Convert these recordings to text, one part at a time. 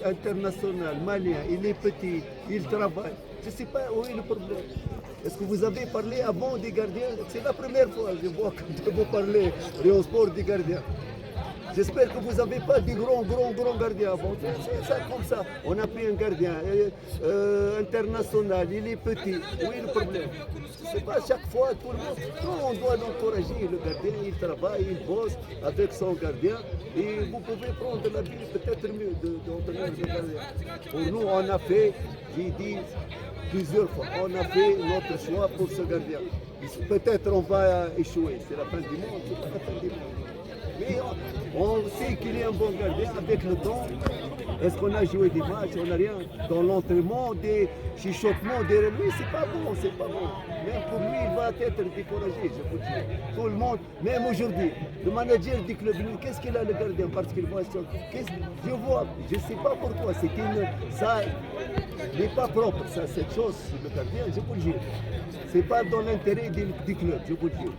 International, malien, il est petit, il travaille. Je ne sais pas où est le problème. Est-ce que vous avez parlé avant des gardiens? C'est la première fois que je vois que vous parlez au sport des gardiens. J'espère que vous n'avez pas des grands gardiens avant. C'est ça comme ça. On a pris un gardien international, il est petit. Où est le problème? C'est pas chaque fois tout le monde. Non, on doit l'encourager. Le gardien, il travaille, il bosse avec son gardien. Et vous pouvez prendre la vie peut-être mieux d'entraîneur de gardien. Pour nous, on a fait, j'ai dit plusieurs fois, on a fait notre choix pour ce gardien. Peut-être on va échouer. C'est la fin du monde, c'est pas la fin du monde. Mais on sait qu'il est un bon gardien avec le temps. Est-ce qu'on a joué des matchs? On n'a rien. Dans l'entraînement, des chuchotements derrière lui, c'est pas bon, c'est pas bon. Même pour lui, il va être découragé, je vous dis. Tout le monde, même aujourd'hui, le manager du club, qu'est-ce qu'il a le gardien? Parce qu'il voit ça. Je vois, je ne sais pas pourquoi. Ça n'est pas propre, ça, cette chose, le gardien, je vous le dis. C'est pas dans l'intérêt du club, je vous le dis.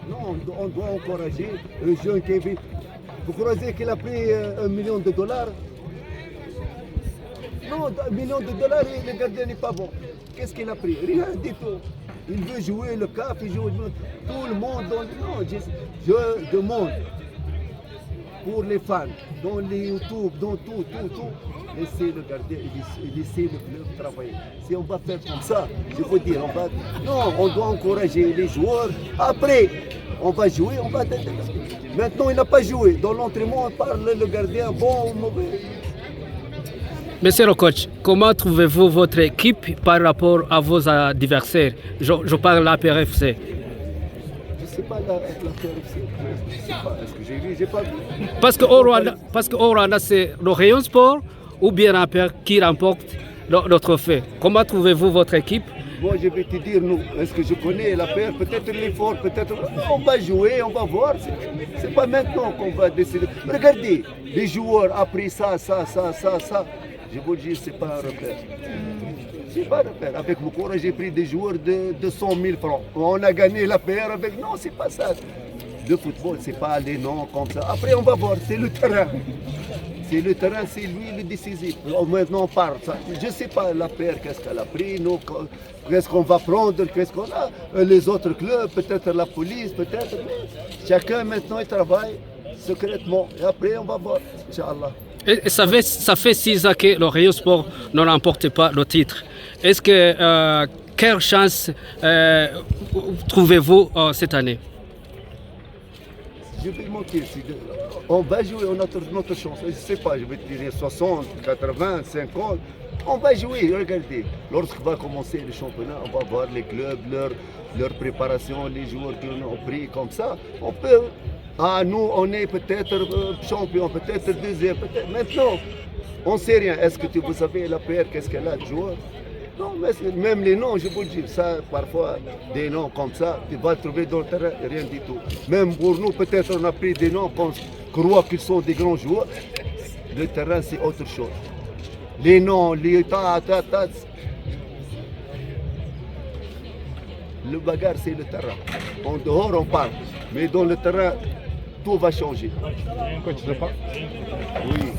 Non, on doit encourager le jeune Kevin. Vous croyez qu'il a pris $1 million? Non, $1 million et le gardien n'est pas bon. Qu'est-ce qu'il a pris? Rien du tout. Il veut jouer le CAF, il joue tout le monde. Non, je demande pour les fans, dans les YouTube, dans tout, laissez le gardien, laissez le club travailler. Si on va faire comme ça, je veux dire, on doit encourager les joueurs. Après, on va jouer, Maintenant, il n'a pas joué. Dans l'entraînement, on parle le gardien bon ou mauvais. Monsieur le coach, comment trouvez-vous votre équipe par rapport à vos adversaires? Je parle de la PRFC. Je ne sais pas la PRFC. Je ne sais pas. Est-ce que j'ai vu? J'ai pas vu. Parce que au Rwanda, c'est le rayon sport ou bien un père qui remporte le trophée. Comment trouvez-vous votre équipe? Moi, je vais te dire, nous, est-ce que je connais la paire? Peut-être l'effort, peut-être. On va jouer, on va voir. C'est pas maintenant qu'on va décider. Regardez, les joueurs après ça. Je vous dis, c'est pas un repère. C'est pas un repère. Avec Moukora, j'ai pris des joueurs de 100 000 francs. On a gagné la paire avec. Non, c'est pas ça. Le football, c'est pas les noms comme ça. Après, on va voir, c'est le terrain. C'est le terrain, c'est lui le décisif. Maintenant, on parle. Je ne sais pas la paire, qu'est-ce qu'elle a pris, nous, qu'est-ce qu'on va prendre, qu'est-ce qu'on a. Les autres clubs, peut-être la police, peut-être. Chacun maintenant, il travaille secrètement. Et après, on va voir, Inch'Allah. Et ça fait 6 ans que le Rayon Sport ne remporte pas le titre. Est-ce que quelle chance trouvez-vous cette année? Je vais mentir. On va jouer, on a notre chance. Je ne sais pas, je vais te dire 60, 80, 50. On va jouer, regardez. Lorsqu'on va commencer le championnat, on va voir les clubs, leur préparation, les joueurs qui ont pris comme ça. On peut. Nous, on est peut-être champion, peut-être deuxième, peut-être. Maintenant, on ne sait rien. Est-ce que vous savez la PR, qu'est-ce qu'elle a de joueurs? Non, mais même les noms, je vous dis, ça, parfois, des noms comme ça, tu vas trouver dans le terrain, rien du tout. Même pour nous, peut-être on a pris des noms qu'on croit qu'ils sont des grands joueurs. Le terrain, c'est autre chose. Les noms, les le bagarre, c'est le terrain. En dehors, on parle. Mais dans le terrain, tout va changer. Coach, je sais pas. Oui.